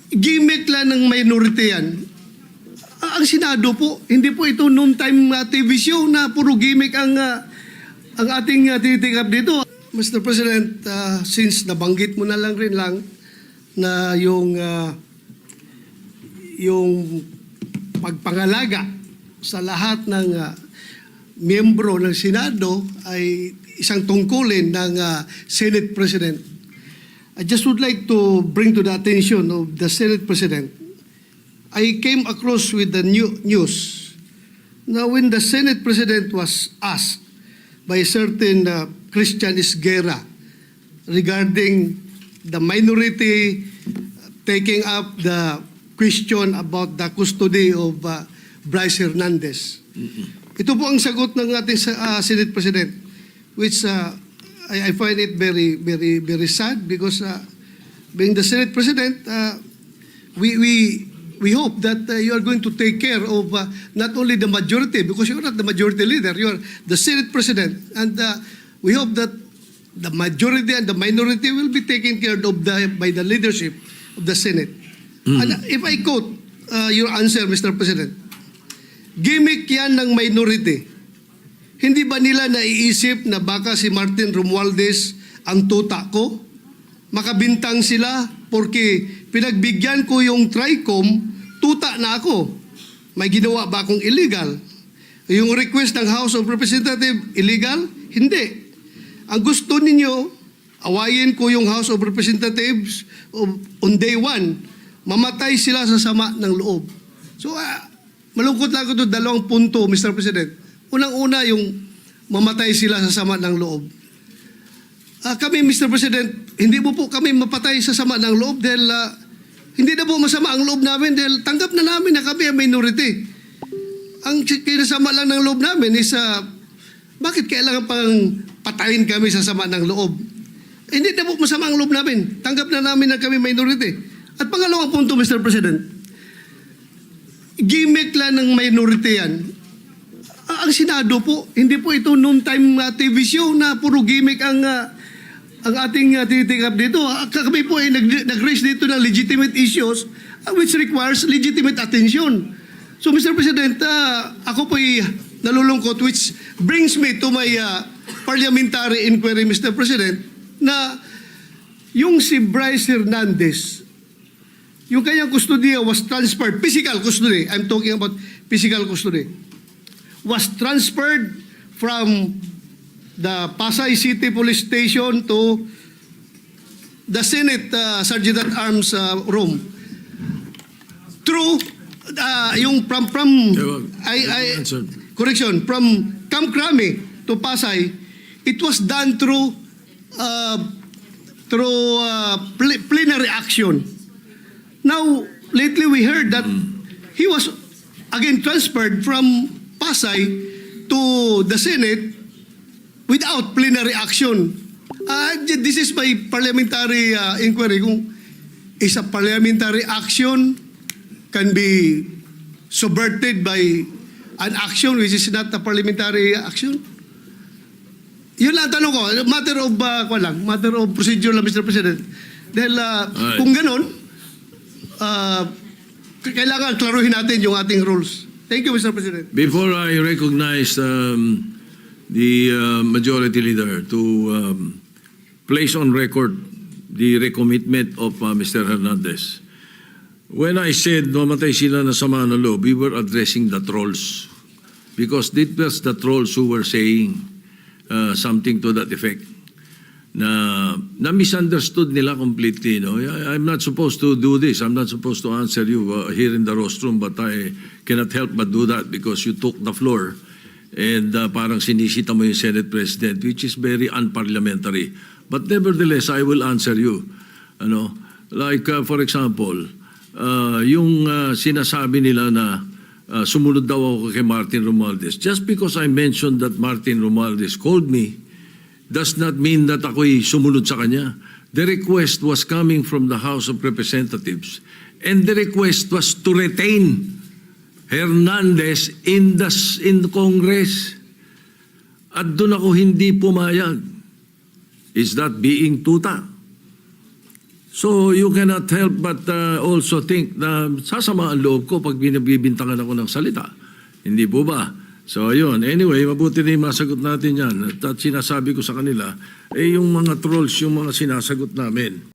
gimmick lang ng minority yan. Ang Senado po, hindi po ito noon time TV show na puro gimmick ang ating tinitikap dito. Mr. President, since nabanggit mo na lang rin lang na yung pagpangalaga sa lahat ng miyembro ng Senado ay isang tungkulin ng Senate President. I just would like to bring to the attention of the Senate President. I came across with the news na when the Senate President was asked by a certain Christian Esguerra regarding the minority taking up the question about the custody of Bryce Hernandez. Ito po ang sagot ng ating Senate President, which I find it very sad because being the Senate President, we hope that you are going to take care of not only the majority, because you are not the majority leader, you are the Senate President, and we hope that the majority and the minority will be taken care of by the leadership of the Senate. And if I quote your answer, Mr. President, gimmick yan ng minority. Hindi ba nila naiisip na baka si Martin Romualdez ang tuta ko? Makabintang sila porque pinagbigyan ko yung TRICOM, tuta na ako. May ginawa ba akong illegal? Yung request ng House of Representatives, illegal? Hindi. Ang gusto ninyo, awayin ko yung House of Representatives on day one. Mamatay sila sa sama ng loob. So, malungkot lang ko ito, dalawang punto, Mr. President. Unang-una, yung mamatay sila sa sama ng loob. Kami, Mr. President, hindi mo po kami mapatay sa sama ng loob dahil hindi na po masama ang loob namin dahil tanggap na namin na kami ang minority. Ang kinasama lang ng loob namin is bakit kailangan pang patayin kami sa sama ng loob? Hindi na po masama ang loob namin. Tanggap na namin na kami minority. At pangalawang punto, Mr. President, gimmick lang ng minority yan. Ang Senado po, hindi po ito noon time TV show na puro gimmick ang ating tinitikap dito. Kami po ay nag-raise dito ng legitimate issues which requires legitimate attention. So Mr. President, ako po ay nalulungkot which brings me to my parliamentary inquiry, Mr. President, na yung si Bryce Hernandez, yung kanyang custody was transferred, physical custody, I'm talking about physical custody, was transferred from the Pasay City Police Station to the Senate Sergeant at Arms room. Through yung from correction, from Camp Crame to Pasay, it was done through plenary action. Now, lately we heard that he was again transferred from Pasay to the Senate without plenary action. This is my parliamentary inquiry. Kung is a parliamentary action can be subverted by an action which is not a parliamentary action? Yun lang tanong ko. Matter of procedure lang, Mr. President. Dahil kung ganon, kailangan klaruhin natin yung ating rules. Thank you, Mr. President. Before I recognize the majority leader to place on record the recommitment of Mr. Hernandez, when I said mamatay sila na sama ng loob, we were addressing the trolls because it was the trolls who were saying something to that effect. Na misunderstood nila completely. No? I'm not supposed to do this. I'm not supposed to answer you here in the rostrum, but I cannot help but do that because you took the floor and parang sinisita mo yung Senate President, which is very unparliamentary. But nevertheless, I will answer you. Ano? Like, for example, yung sinasabi nila na sumunod daw ako kay Martin Romualdez. Just because I mentioned that Martin Romualdez called me, does not mean that ako'y sumunod sa kanya. The request was coming from the House of Representatives. And the request was to retain Hernandez in the Congress. At doon ako hindi pumayag. Is that being tuta? So you cannot help but also think na sasama ang loob ko pag binabibintangan ako ng salita. Hindi po ba? So yun, anyway, mabuti rin masagot natin yan. At sinasabi ko sa kanila, yung mga trolls, yung mga sinasagot namin.